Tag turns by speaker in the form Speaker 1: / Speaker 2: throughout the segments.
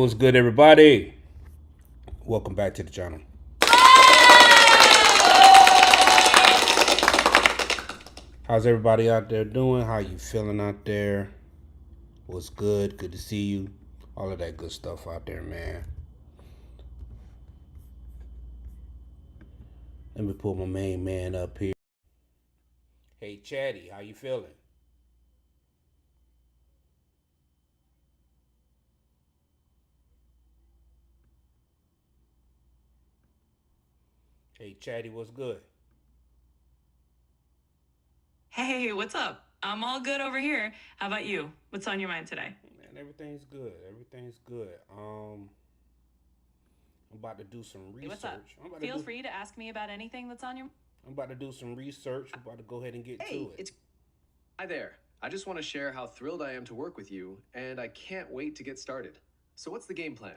Speaker 1: What's good, everybody? Welcome back to the channel. How's everybody out there doing? How you feeling out there? What's good? Good to see you. All of that good stuff out there, man. Let me pull my main man up here. Hey, Chatty, how you feeling? Hey, Chatty, what's good?
Speaker 2: Hey, what's up? I'm all good over here. How about you? What's on your mind today?
Speaker 1: Man, everything's good. Everything's good. I'm about to do some
Speaker 2: Hey, what's up?
Speaker 1: research. I'm about to
Speaker 2: Feel
Speaker 1: do.
Speaker 2: free to ask me about anything that's on your.
Speaker 1: I'm about to do some research. I'm about to go ahead and get
Speaker 3: Hey,
Speaker 1: to it.
Speaker 3: it's Hi there. I just want to share how thrilled I am to work with you, and I can't wait to get started. So what's the game plan?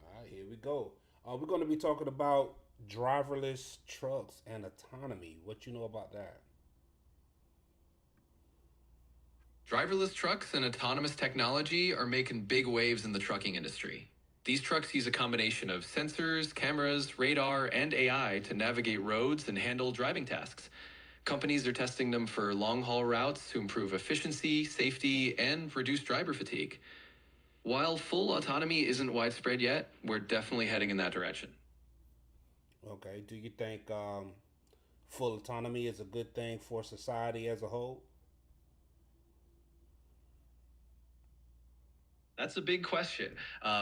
Speaker 1: All right, here we go. We're going to be talking about driverless trucks and autonomy. What you know about that?
Speaker 4: Driverless trucks and autonomous technology are making big waves in the trucking industry. These trucks use a combination of sensors, cameras, radar, and AI to navigate roads and handle driving tasks. Companies are testing them for long haul routes to improve efficiency, safety, and reduce driver fatigue. While full autonomy isn't widespread yet, we're definitely heading in that direction.
Speaker 1: Okay. Do you think full autonomy is a good thing for society as a whole?
Speaker 4: That's a big question.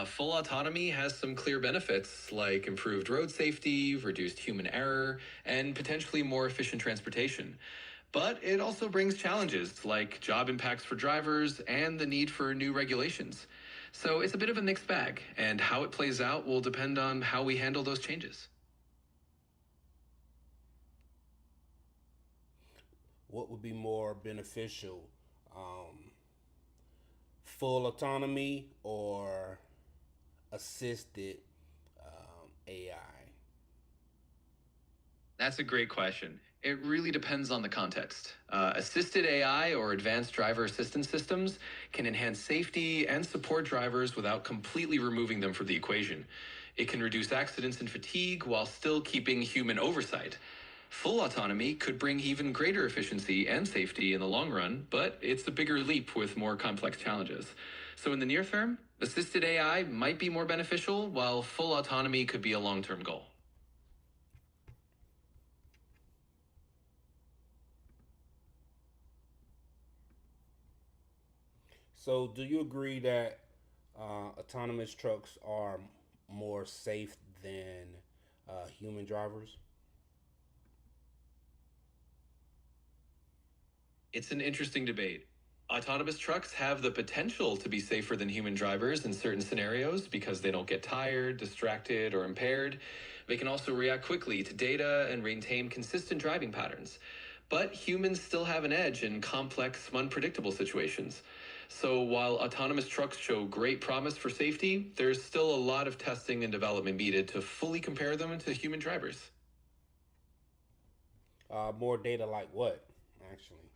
Speaker 4: Full autonomy has some clear benefits like improved road safety, reduced human error, and potentially more efficient transportation. But it also brings challenges like job impacts for drivers and the need for new regulations. So it's a bit of a mixed bag, and how it plays out will depend on how we handle those changes.
Speaker 1: What would be more beneficial? Um, Full autonomy or assisted AI?
Speaker 4: That's a great question. It really depends on the context. Assisted AI or advanced driver assistance systems can enhance safety and support drivers without completely removing them from the equation. It can reduce accidents and fatigue while still keeping human oversight. Full autonomy could bring even greater efficiency and safety in the long run, but it's a bigger leap with more complex challenges. So, in the near term, assisted AI might be more beneficial, while full autonomy could be a long term goal.
Speaker 1: So, do you agree that autonomous trucks are more safe than human drivers?
Speaker 4: It's an interesting debate. Autonomous trucks have the potential to be safer than human drivers in certain scenarios because they don't get tired, distracted, or impaired. They can also react quickly to data and maintain consistent driving patterns. But humans still have an edge in complex, unpredictable situations. So while autonomous trucks show great promise for safety, there's still a lot of testing and development needed to fully compare them to human drivers.
Speaker 1: More data like what, actually?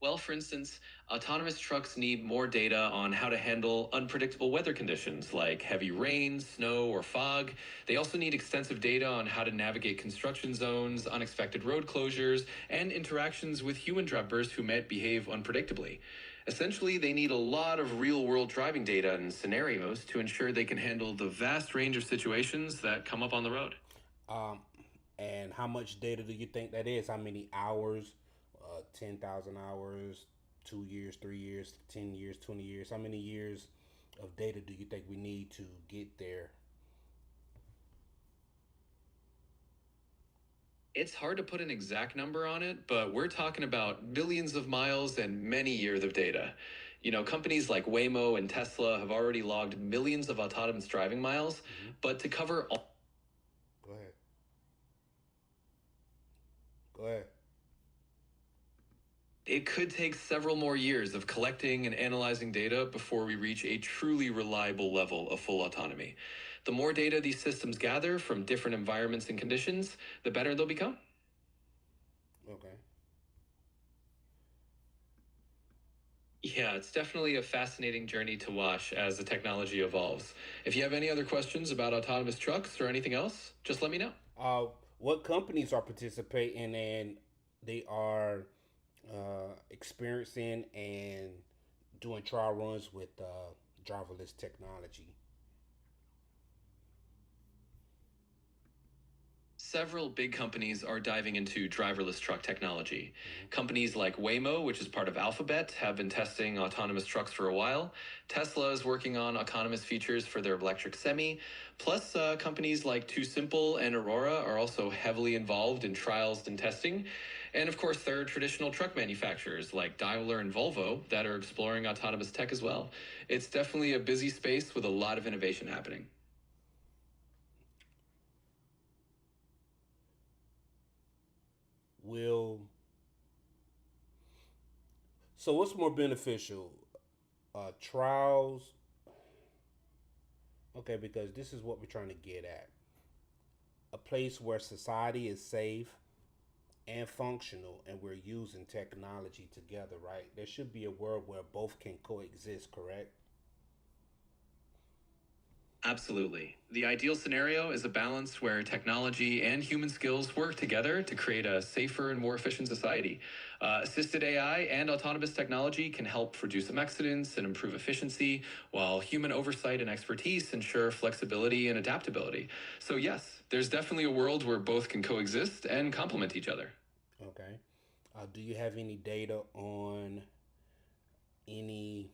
Speaker 4: Well, for instance, autonomous trucks need more data on how to handle unpredictable weather conditions like heavy rain, snow, or fog. They also need extensive data on how to navigate construction zones, unexpected road closures, and interactions with human drivers who might behave unpredictably. Essentially, they need a lot of real world driving data and scenarios to ensure they can handle the vast range of situations that come up on the road.
Speaker 1: Um, and how much data do you think that is? How many hours? 10,000 hours, 2 years, 3 years, 10 years, 20 years? How many years of data do you think we need to get there?
Speaker 4: It's hard to put an exact number on it, but we're talking about billions of miles and many years of data. Companies like Waymo and Tesla have already logged millions of autonomous driving miles,
Speaker 1: Mm-hmm.
Speaker 4: but to cover all.
Speaker 1: Go ahead. Go ahead.
Speaker 4: It could take several more years of collecting and analyzing data before we reach a truly reliable level of full autonomy. The more data these systems gather from different environments and conditions, the better they'll become.
Speaker 1: Okay.
Speaker 4: Yeah, it's definitely a fascinating journey to watch as the technology evolves. If you have any other questions about autonomous trucks or anything else, just let me know.
Speaker 1: Uh, what companies are participating and they are experiencing and doing trial runs with driverless technology?
Speaker 4: Several big companies are diving into driverless truck technology.
Speaker 1: Mm-hmm.
Speaker 4: Companies like Waymo, which is part of Alphabet, have been testing autonomous trucks for a while. Tesla is working on autonomous features for their electric semi. Plus, companies like Too Simple and Aurora are also heavily involved in trials and testing. And of course, there are traditional truck manufacturers like Daimler and Volvo that are exploring autonomous tech as well. It's definitely a busy space with a lot of innovation happening.
Speaker 1: Will So what's more beneficial, trials? Okay, because this is what we're trying to get at: a place where society is safe and functional, and we're using technology together. Right? There should be a world where both can coexist. Correct?
Speaker 4: Absolutely. The ideal scenario is a balance where technology and human skills work together to create a safer and more efficient society. Assisted AI and autonomous technology can help reduce some accidents and improve efficiency, while human oversight and expertise ensure flexibility and adaptability. So, yes, there's definitely a world where both can coexist and complement each other.
Speaker 1: Okay. Do you have any data on any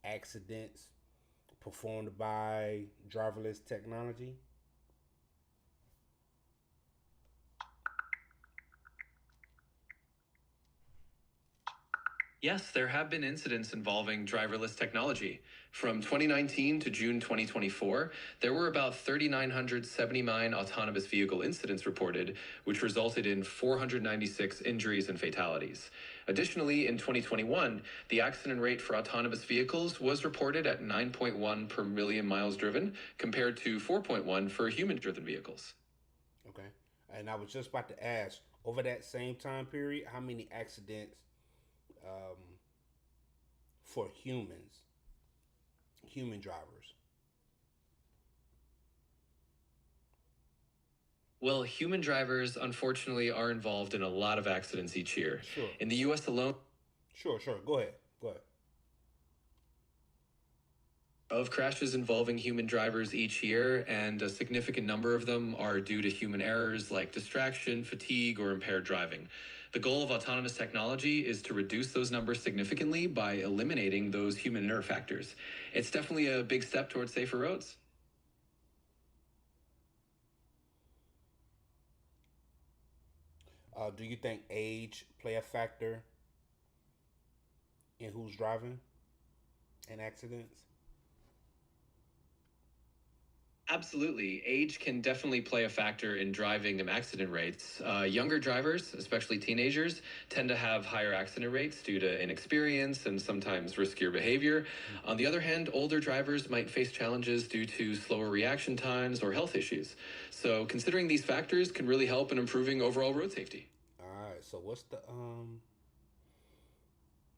Speaker 1: accidents performed by driverless technology?
Speaker 4: Yes, there have been incidents involving driverless technology. From 2019 to June 2024, there were about 3,979 autonomous vehicle incidents reported, which resulted in 496 injuries and fatalities. Additionally, in 2021, the accident rate for autonomous vehicles was reported at 9.1 per million miles driven, compared to 4.1 for human driven vehicles.
Speaker 1: Okay. And I was just about to ask, over that same time period, how many accidents um, for human drivers?
Speaker 4: Well, human drivers unfortunately are involved in a lot of accidents each year.
Speaker 1: Sure.
Speaker 4: In the US alone,
Speaker 1: Sure. Go ahead. Go ahead.
Speaker 4: of crashes involving human drivers each year, and a significant number of them are due to human errors like distraction, fatigue, or impaired driving. The goal of autonomous technology is to reduce those numbers significantly by eliminating those human error factors. It's definitely a big step towards safer roads.
Speaker 1: Do you think age play a factor in who's driving in accidents?
Speaker 4: Absolutely. Age can definitely play a factor in driving and accident rates. Younger drivers, especially teenagers, tend to have higher accident rates due to inexperience and sometimes riskier behavior. On the other hand, older drivers might face challenges due to slower reaction times or health issues. So, considering these factors can really help in improving overall road safety.
Speaker 1: All right. So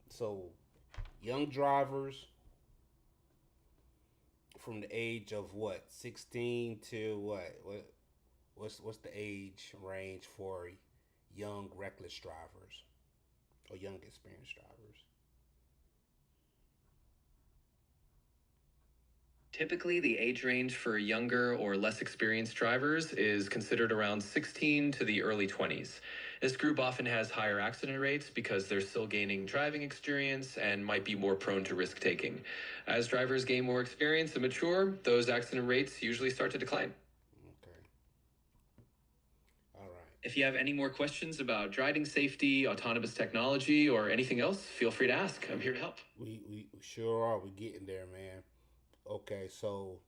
Speaker 1: so young drivers from the age of what, 16 to what's the age range for young reckless drivers or young experienced drivers?
Speaker 4: Typically, the age range for younger or less experienced drivers is considered around 16 to the early 20s. This group often has higher accident rates because they're still gaining driving experience and might be more prone to risk taking. As drivers gain more experience and mature, those accident rates usually start to decline.
Speaker 1: Okay. All right.
Speaker 4: If you have any more questions about driving safety, autonomous technology, or anything else, feel free to ask. I'm here to help.
Speaker 1: We sure are. We getting there, man. Okay, so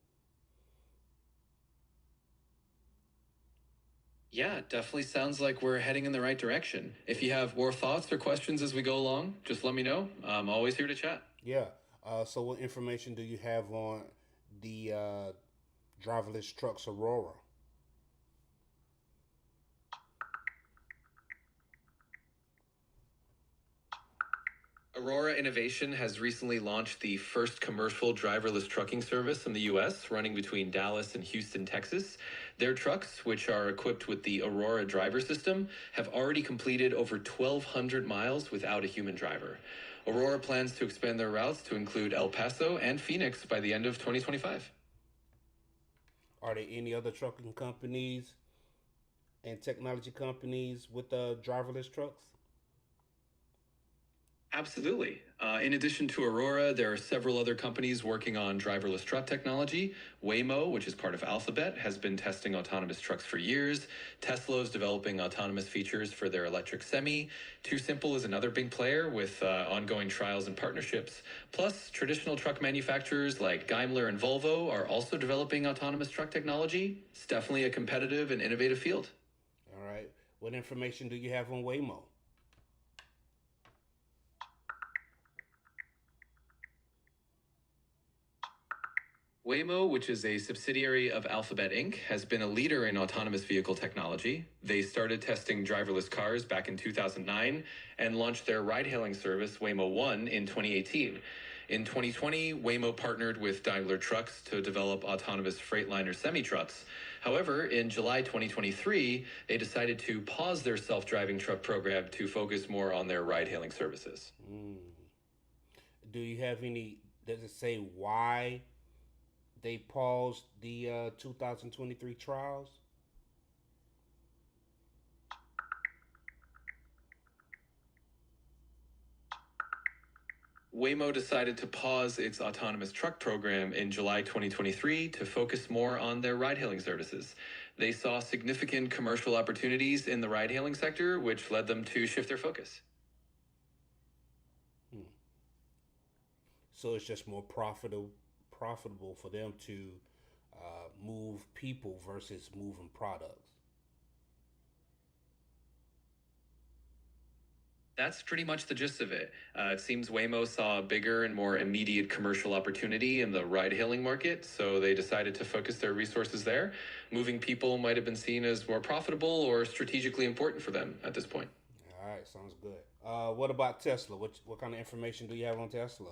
Speaker 4: Yeah, it definitely sounds like we're heading in the right direction. If you have more thoughts or questions as we go along, just let me know. I'm always here to chat.
Speaker 1: yeah. So what information do you have on the driverless trucks Aurora?
Speaker 4: Aurora Innovation has recently launched the first commercial driverless trucking service in the US, running between Dallas and Houston, Texas. Their trucks, which are equipped with the Aurora driver system, have already completed over 1,200 miles without a human driver. Aurora plans to expand their routes to include El Paso and Phoenix by the end of 2025.
Speaker 1: Are there any other trucking companies and technology companies with driverless trucks?
Speaker 4: Absolutely. In addition to Aurora, there are several other companies working on driverless truck technology. Waymo, which is part of Alphabet, has been testing autonomous trucks for years. Tesla is developing autonomous features for their electric semi. Too Simple is another big player with ongoing trials and partnerships. Plus, traditional truck manufacturers like Daimler and Volvo are also developing autonomous truck technology. It's definitely a competitive and innovative field.
Speaker 1: All right. What information do you have on Waymo?
Speaker 4: Waymo, which is a subsidiary of Alphabet Inc., has been a leader in autonomous vehicle technology. They started testing driverless cars back in 2009 and launched their ride-hailing service, Waymo One, in 2018. In 2020, Waymo partnered with Daimler Trucks to develop autonomous Freightliner semi-trucks. However, in July 2023, they decided to pause their self-driving truck program to focus more on their ride-hailing services.
Speaker 1: Do you have any, does it say why they paused the 2023 trials?
Speaker 4: Waymo decided to pause its autonomous truck program in July 2023 to focus more on their ride-hailing services. They saw significant commercial opportunities in the ride-hailing sector, which led them to shift their focus.
Speaker 1: So it's just more profitable for them to move people versus moving products.
Speaker 4: That's pretty much the gist of it. It seems Waymo saw a bigger and more immediate commercial opportunity in the ride-hailing market, so they decided to focus their resources there. Moving people might have been seen as more profitable or strategically important for them at this point.
Speaker 1: All right, sounds good. What about Tesla? What kind of information do you have on Tesla?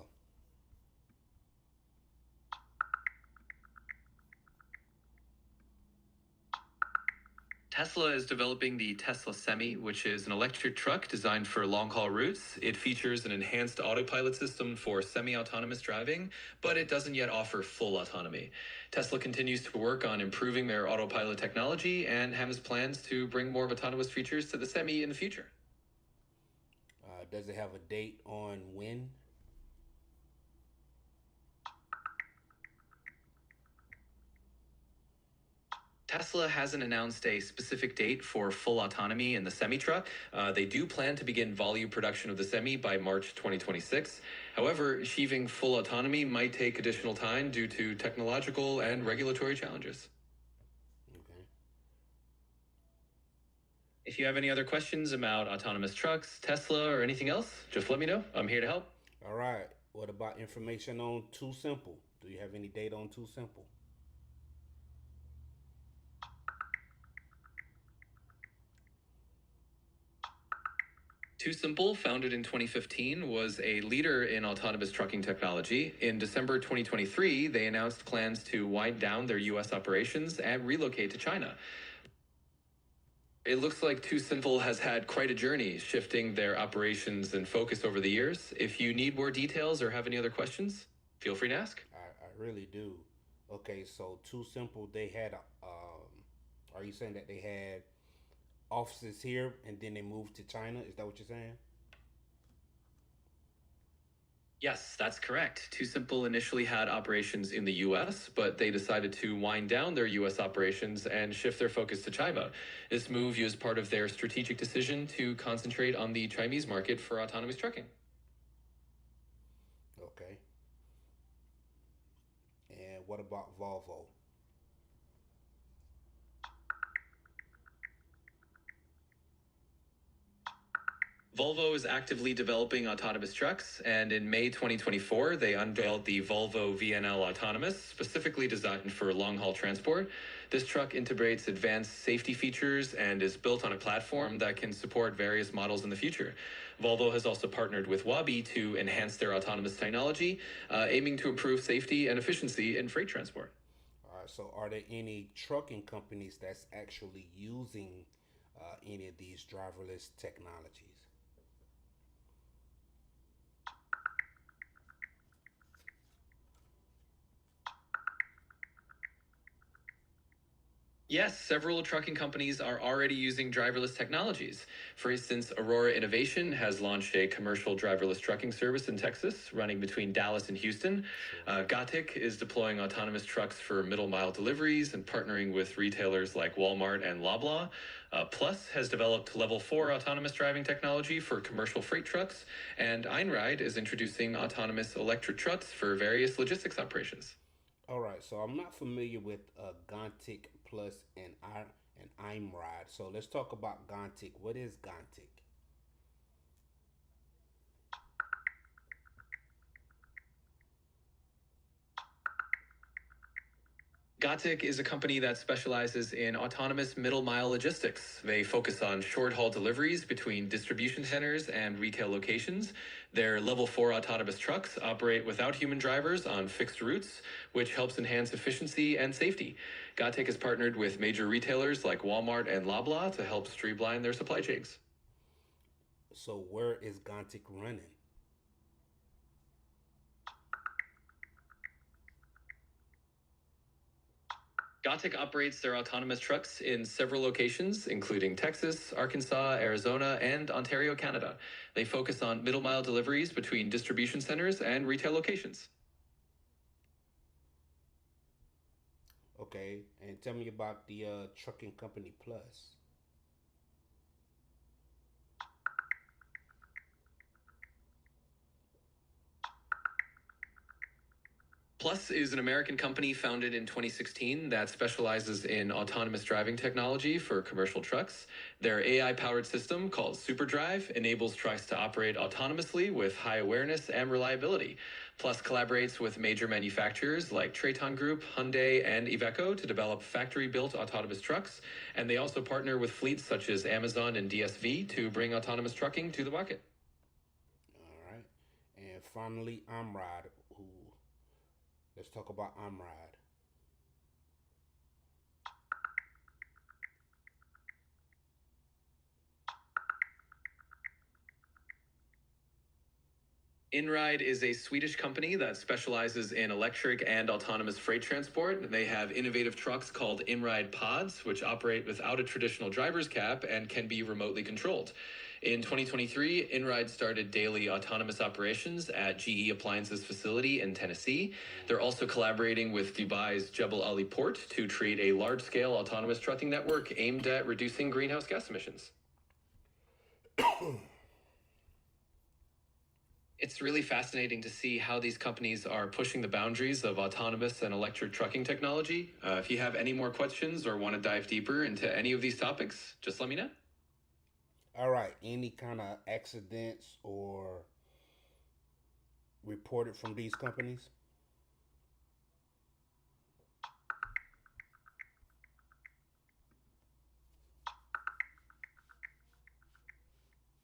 Speaker 4: Tesla is developing the Tesla Semi, which is an electric truck designed for long-haul routes. It features an enhanced autopilot system for semi-autonomous driving, but it doesn't yet offer full autonomy. Tesla continues to work on improving their autopilot technology and has plans to bring more autonomous features to the Semi in the future.
Speaker 1: Does it have a date on when?
Speaker 4: Tesla hasn't announced a specific date for full autonomy in the semi-truck. They do plan to begin volume production of the Semi by March 2026. However, achieving full autonomy might take additional time due to technological and regulatory challenges.
Speaker 1: Okay.
Speaker 4: If you have any other questions about autonomous trucks, Tesla, or anything else, just let me know. I'm here to help.
Speaker 1: All right. What about information on Too Simple? Do you have any data on Too Simple?
Speaker 4: Too Simple, founded in 2015, was a leader in autonomous trucking technology. In December 2023, they announced plans to wind down their US operations and relocate to China. It looks like Too Simple has had quite a journey, shifting their operations and focus over the years. If you need more details or have any other questions, feel free to ask.
Speaker 1: I really do. Okay, so Too Simple, they had, are you saying that they had offices here and then they moved to China? Is that what you're saying?
Speaker 4: Yes, that's correct. Too Simple initially had operations in the US, but they decided to wind down their US operations and shift their focus to China. This move is part of their strategic decision to concentrate on the Chinese market for autonomous trucking.
Speaker 1: Okay. And what about Volvo?
Speaker 4: Volvo is actively developing autonomous trucks, and in May 2024, they unveiled the Volvo VNL Autonomous, specifically designed for long-haul transport. This truck integrates advanced safety features and is built on a platform that can support various models in the future. Volvo has also partnered with Waabi to enhance their autonomous technology, aiming to improve safety and efficiency in freight transport.
Speaker 1: All right. So, are there any trucking companies that's actually using any of these driverless technologies?
Speaker 4: Yes, several trucking companies are already using driverless technologies. For instance, Aurora Innovation has launched a commercial driverless trucking service in Texas, running between Dallas and Houston.
Speaker 1: Sure.
Speaker 4: Gatik is deploying autonomous trucks for middle mile deliveries and partnering with retailers like Walmart and Loblaw. Plus has developed level 4 autonomous driving technology for commercial freight trucks, and Einride is introducing autonomous electric trucks for various logistics operations.
Speaker 1: All right. So, I'm not familiar with Gantic Plus and Imride. So, let's talk about Gantic. What is Gantic?
Speaker 4: Gatik is a company that specializes in autonomous middle mile logistics. They focus on short haul deliveries between distribution centers and retail locations. Their level 4 autonomous trucks operate without human drivers on fixed routes, which helps enhance efficiency and safety. Gatik has partnered with major retailers like Walmart and Loblaw to help streamline their supply chains.
Speaker 1: So, where is Gantic running?
Speaker 4: Gatik operates their autonomous trucks in several locations, including Texas, Arkansas, Arizona, and Ontario, Canada. They focus on middle mile deliveries between distribution centers and retail locations.
Speaker 1: Okay. And tell me about the trucking company Plus.
Speaker 4: Plus is an American company founded in 2016 that specializes in autonomous driving technology for commercial trucks. Their AI powered system, called SuperDrive, enables trucks to operate autonomously with high awareness and reliability. Plus collaborates with major manufacturers like Traton Group, Hyundai, and Iveco to develop factory built autonomous trucks. And they also partner with fleets such as Amazon and DSV to bring autonomous trucking to the market.
Speaker 1: All right. And finally, Imride. Who? Let's talk about Imride.
Speaker 4: InRide is a Swedish company that specializes in electric and autonomous freight transport. They have innovative trucks called InRide Pods, which operate without a traditional driver's cap and can be remotely controlled. In 2023, InRide started daily autonomous operations at GE Appliances facility in Tennessee. They're also collaborating with Dubai's Jebel Ali port to create a large-scale autonomous trucking network aimed at reducing greenhouse gas emissions. It's really fascinating to see how these companies are pushing the boundaries of autonomous and electric trucking technology. If you have any more questions or want to dive deeper into any of these topics, just let me know.
Speaker 1: All right. Any kind of accidents or reported from these companies?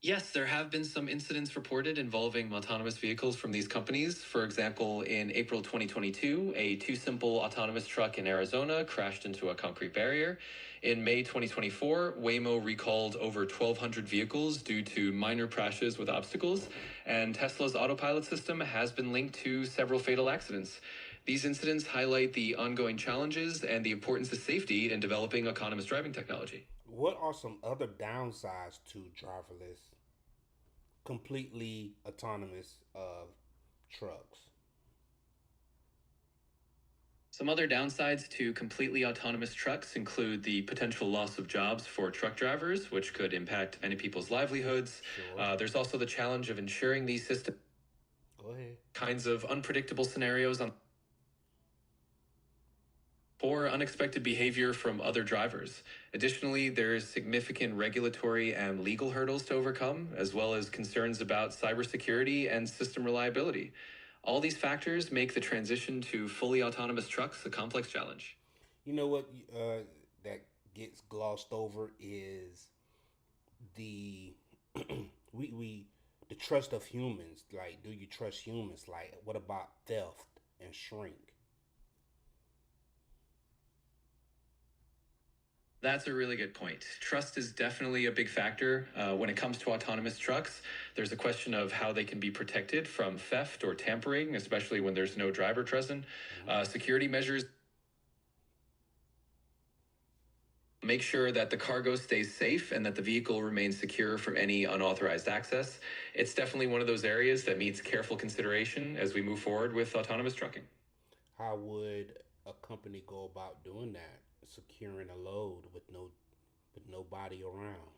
Speaker 4: Yes, there have been some incidents reported involving autonomous vehicles from these companies. For example, in April 2022, a too simple autonomous truck in Arizona crashed into a concrete barrier. In May 2024, Waymo recalled over 1,200 vehicles due to minor crashes with obstacles, and Tesla's autopilot system has been linked to several fatal accidents. These incidents highlight the ongoing challenges and the importance of safety in developing autonomous driving technology.
Speaker 1: What are some other downsides to driverless, completely autonomous trucks?
Speaker 4: Some other downsides to completely autonomous trucks include the potential loss of jobs for truck drivers, which could impact many people's livelihoods.
Speaker 1: Sure.
Speaker 4: There's also the challenge of ensuring these systems
Speaker 1: Go ahead.
Speaker 4: kinds of unpredictable scenarios on or unexpected behavior from other drivers. Additionally, there is significant regulatory and legal hurdles to overcome, as well as concerns about cybersecurity and system reliability. All these factors make the transition to fully autonomous trucks a complex challenge.
Speaker 1: You know what that gets glossed over is the we the trust of humans. Like, do you trust humans? Like, what about theft and shrink?
Speaker 4: That's a really good point. Trust is definitely a big factor. When it comes to autonomous trucks, there's a question of how they can be protected from theft or tampering, especially when there's no driver present. Security measures make sure that the cargo stays safe and that the vehicle remains secure from any unauthorized access. It's definitely one of those areas that needs careful consideration as we move forward with autonomous trucking.
Speaker 1: How would a company go about doing that? Securing a load with nobody around.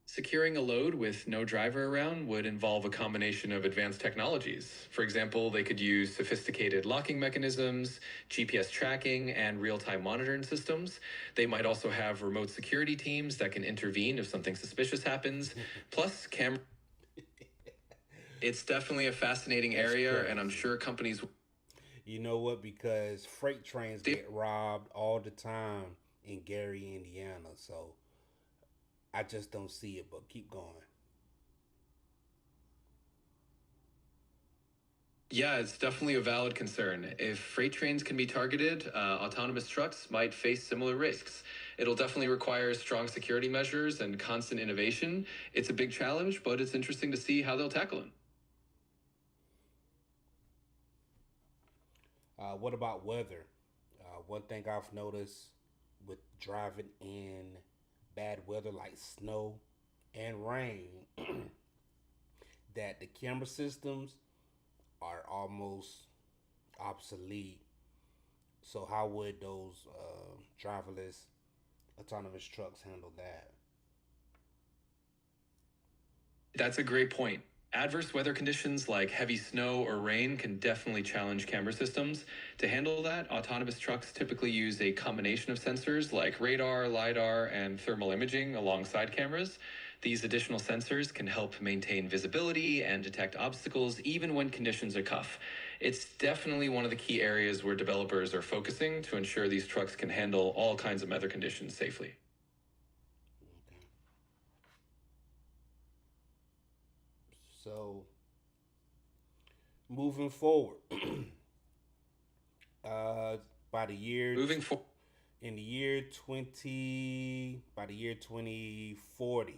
Speaker 4: Securing a load with no driver around would involve a combination of advanced technologies. For example, they could use sophisticated locking mechanisms, GPS tracking, and real time monitoring systems. They might also have remote security teams that can intervene if something suspicious happens. Plus, camera. It's definitely a fascinating area,
Speaker 1: crazy.
Speaker 4: and I'm sure companies.
Speaker 1: You know what? Because freight trains get robbed all the time in Gary, Indiana. So I just don't see it, but keep going.
Speaker 4: Yeah, it's definitely a valid concern. If freight trains can be targeted, autonomous trucks might face similar risks. It'll definitely require strong security measures and constant innovation. It's a big challenge, but it's interesting to see how they'll tackle it.
Speaker 1: What about weather? One thing I've noticed with driving in bad weather like snow and rain, that the camera systems are almost obsolete. So how would those driverless autonomous trucks handle that?
Speaker 4: That's a great point. Adverse weather conditions like heavy snow or rain can definitely challenge camera systems. To handle that, autonomous trucks typically use a combination of sensors like radar, LiDAR, and thermal imaging alongside cameras. These additional sensors can help maintain visibility and detect obstacles even when conditions are tough. It's definitely one of the key areas where developers are focusing to ensure these trucks can handle all kinds of weather conditions safely.
Speaker 1: Okay. So moving forward, uh, by the year
Speaker 4: Moving forward.
Speaker 1: in the year 20 by the year 2040,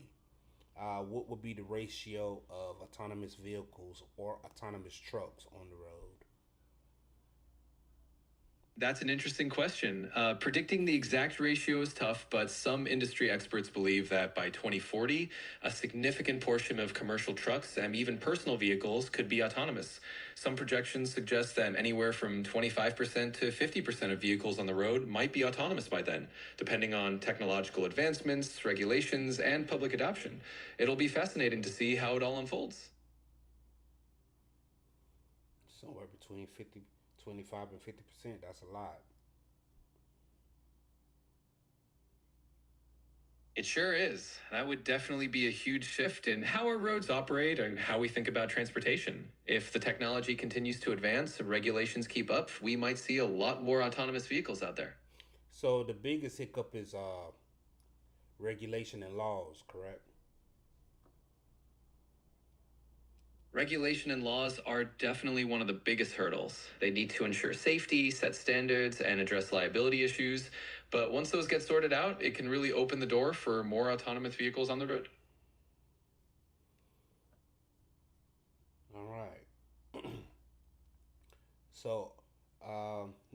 Speaker 1: what would be the ratio of autonomous vehicles or autonomous trucks on the road?
Speaker 4: That's an interesting question. Predicting the exact ratio is tough, but some industry experts believe that by 2040, a significant portion of commercial trucks and even personal vehicles could be autonomous. Some projections suggest that anywhere from 25% to 50% of vehicles on the road might be autonomous by then, depending on technological advancements, regulations, and public adoption. It'll be fascinating to see how it all unfolds.
Speaker 1: Somewhere between 25 and 50%. That's a lot.
Speaker 4: It sure is. That would definitely be a huge shift in how our roads operate and how we think about transportation. If the technology continues to advance and regulations keep up, we might see a lot more autonomous vehicles out there.
Speaker 1: So the biggest hiccup is regulation and laws, correct?
Speaker 4: Regulation and laws are definitely one of the biggest hurdles. They need to ensure safety, set standards, and address liability issues. But once those get sorted out, it can really open the door for more autonomous vehicles on the road.
Speaker 1: All right. So,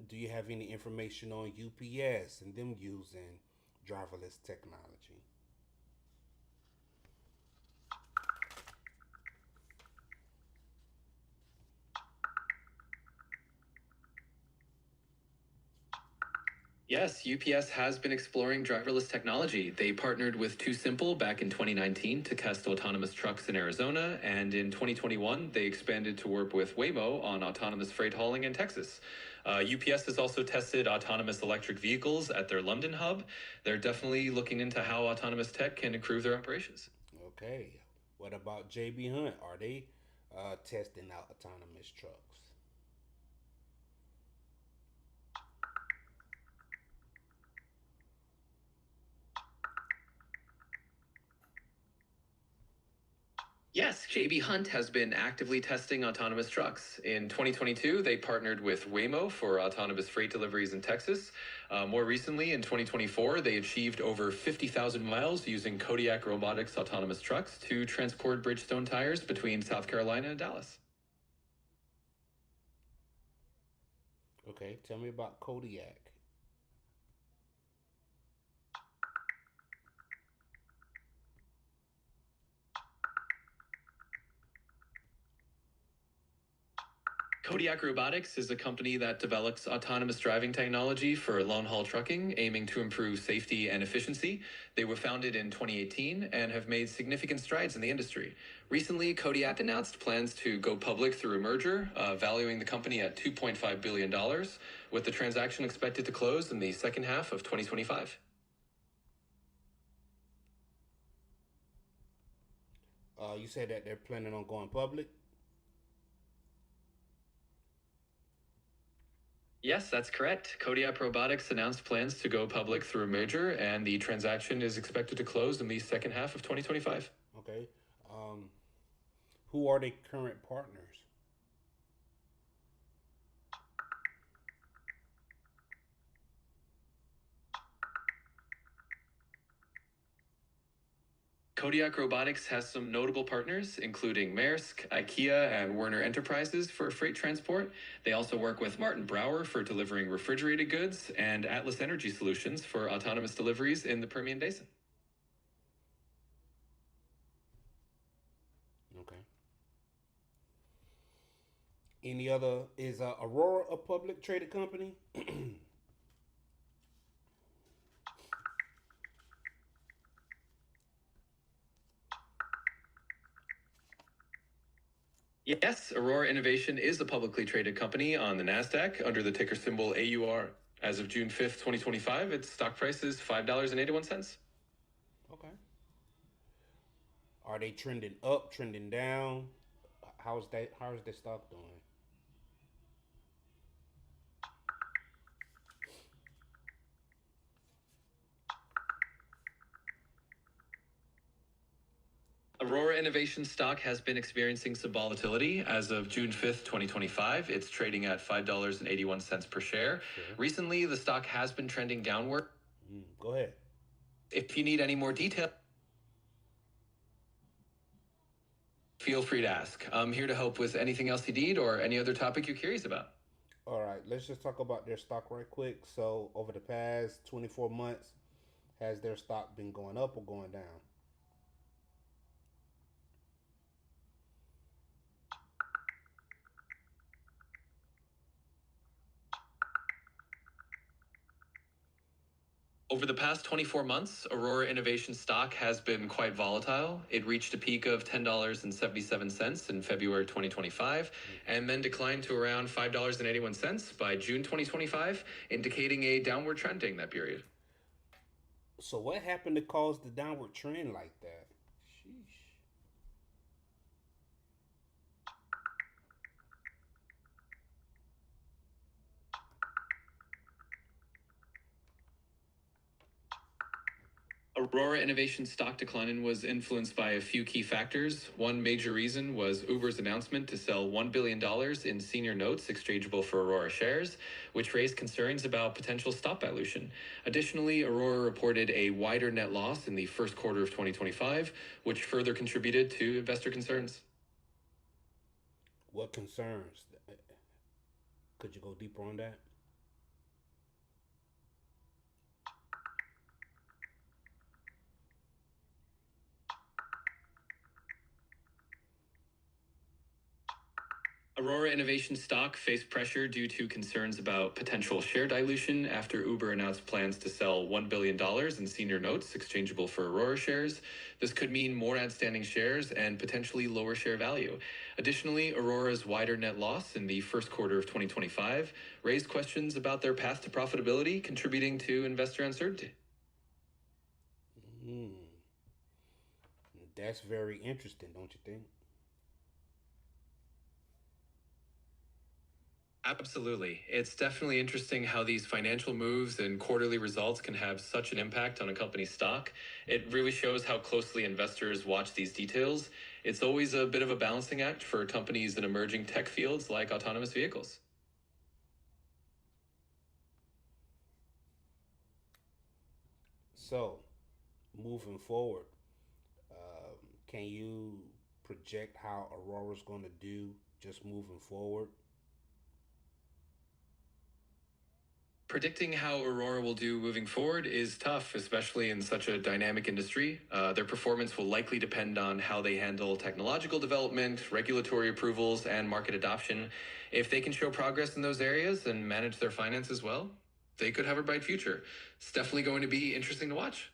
Speaker 1: do you have any information on UPS and them using driverless technology?
Speaker 4: Yes, UPS has been exploring driverless technology. They partnered with Too Simple back in 2019 to test autonomous trucks in Arizona, and in 2021, they expanded to work with Waymo on autonomous freight hauling in Texas. UPS has also tested autonomous electric vehicles at their London hub. They're definitely looking into how autonomous tech can improve their operations.
Speaker 1: Okay. What about JB Hunt? Are they testing out autonomous trucks?
Speaker 4: Yes, JB Hunt has been actively testing autonomous trucks. In 2022, they partnered with Waymo for autonomous freight deliveries in Texas. More recently, in 2024, they achieved over 50,000 miles using Kodiak Robotics autonomous trucks to transport Bridgestone tires between South Carolina and Dallas.
Speaker 1: Okay, tell me about Kodiak.
Speaker 4: Kodiak Robotics is a company that develops autonomous driving technology for long haul trucking, aiming to improve safety and efficiency. They were founded in 2018 and have made significant strides in the industry. Recently, Kodiak announced plans to go public through a merger, valuing the company at $2.5 billion, with the transaction expected to close in the second half of 2025.
Speaker 1: You said that they're planning on going public.
Speaker 4: Yes, that's correct. Kodiak Robotics announced plans to go public through a merger, and the transaction is expected to close in the second half of 2025.
Speaker 1: Okay. Um, who are their current partners?
Speaker 4: Kodiak Robotics has some notable partners, including Maersk, IKEA, and Werner Enterprises for freight transport. They also work with Martin Brower for delivering refrigerated goods and Atlas Energy Solutions for autonomous deliveries in the Permian Basin.
Speaker 1: Okay. Any other? Is Aurora a public traded company?
Speaker 4: Yes, Aurora Innovation is a publicly traded company on the NASDAQ under the ticker symbol AUR. As of June 5th, 2025, its stock price is $5.81.
Speaker 1: Okay. Are they trending up, trending down? How's that? How's the stock doing?
Speaker 4: Aurora Innovation stock has been experiencing some volatility. As of June 5th, 2025, it's trading at $5.81 per share.
Speaker 1: Sure.
Speaker 4: Recently, the stock has been trending downward.
Speaker 1: Go ahead.
Speaker 4: If you need any more detail, feel free to ask. I'm here to help with anything else you need or any other topic you're curious about.
Speaker 1: All right, let's just talk about their stock right quick. So, over the past 24 months, has their stock been going up or going down?
Speaker 4: Over the past 24 months, Aurora Innovation stock has been quite volatile. It reached a peak of $10.77 in February 2025 and then declined to around $5.81 by June 2025, indicating a downward trending that period.
Speaker 1: So, what happened to cause the downward trend like that? Sheesh.
Speaker 4: Aurora Innovation stock decline was influenced by a few key factors. One major reason was Uber's announcement to sell $1 billion in senior notes exchangeable for Aurora shares, which raised concerns about potential stock dilution. Additionally, Aurora reported a wider net loss in the first quarter of 2025, which further contributed to investor concerns.
Speaker 1: What concerns? Could you go deeper on that?
Speaker 4: Aurora Innovation stock faced pressure due to concerns about potential share dilution after Uber announced plans to sell $1 billion in senior notes exchangeable for Aurora shares. This could mean more outstanding shares and potentially lower share value. Additionally, Aurora's wider net loss in the first quarter of 2025 raised questions about their path to profitability, contributing to investor uncertainty.
Speaker 1: Hmm. That's very interesting, don't you think?
Speaker 4: Absolutely. It's definitely interesting how these financial moves and quarterly results can have such an impact on a company's stock. It really shows how closely investors watch these details. It's always a bit of a balancing act for companies in emerging tech fields like autonomous vehicles.
Speaker 1: So, moving forward, can you project how Aurora's going to do just moving forward?
Speaker 4: Predicting how Aurora will do moving forward is tough, especially in such a dynamic industry. Their performance will likely depend on how they handle technological development, regulatory approvals, and market adoption. If they can show progress in those areas and manage their finances well, they could have a bright future. It's definitely going to be interesting to watch.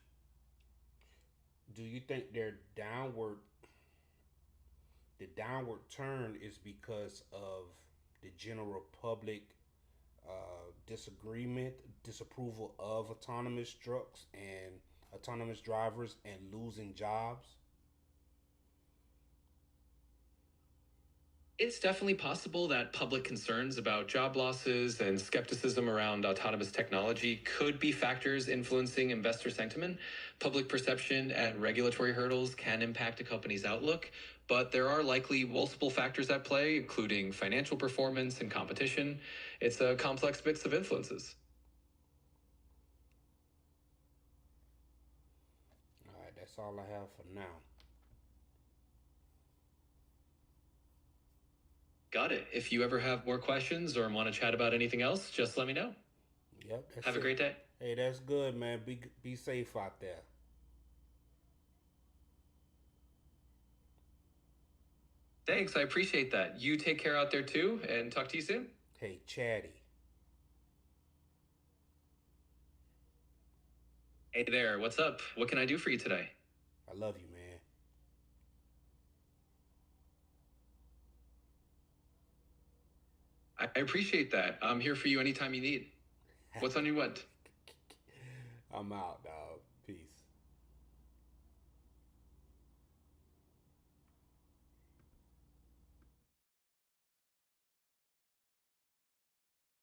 Speaker 1: Do you think the downward turn is because of the general public disapproval of autonomous trucks and autonomous drivers and losing jobs?
Speaker 4: It's definitely possible that public concerns about job losses and skepticism around autonomous technology could be factors influencing investor sentiment. Public perception and regulatory hurdles can impact a company's outlook, but there are likely multiple factors at play, including financial performance and competition. It's a complex mix of influences.
Speaker 1: All right, that's all I have for now.
Speaker 4: Got it. If you ever have more questions or want to chat about anything else, just let me know.
Speaker 1: Yep, that's
Speaker 4: Have a
Speaker 1: it.
Speaker 4: great day.
Speaker 1: Hey, that's good, man. Be safe out there.
Speaker 4: Thanks. I appreciate that. You take care out there too, and talk to you soon.
Speaker 1: Hey, Chatty.
Speaker 4: Hey there. What's up? What can I do for you today?
Speaker 1: I love you, man.
Speaker 4: I appreciate that. I'm here for you anytime you need. What's on your mind?
Speaker 1: I'm out, dog.